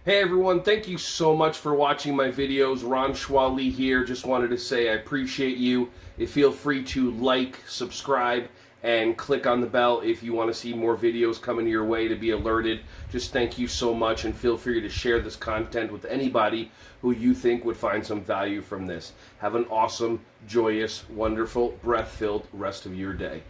Hey everyone, thank you so much for watching my videos. Ron Schwally here. Just wanted to say I appreciate you. Feel free to like, subscribe, and click on the bell if you want to see more videos coming your way to be alerted. Just thank you so much, and feel free to share this content with anybody who you think would find some value from this. Have an awesome, joyous, wonderful, breath-filled rest of your day.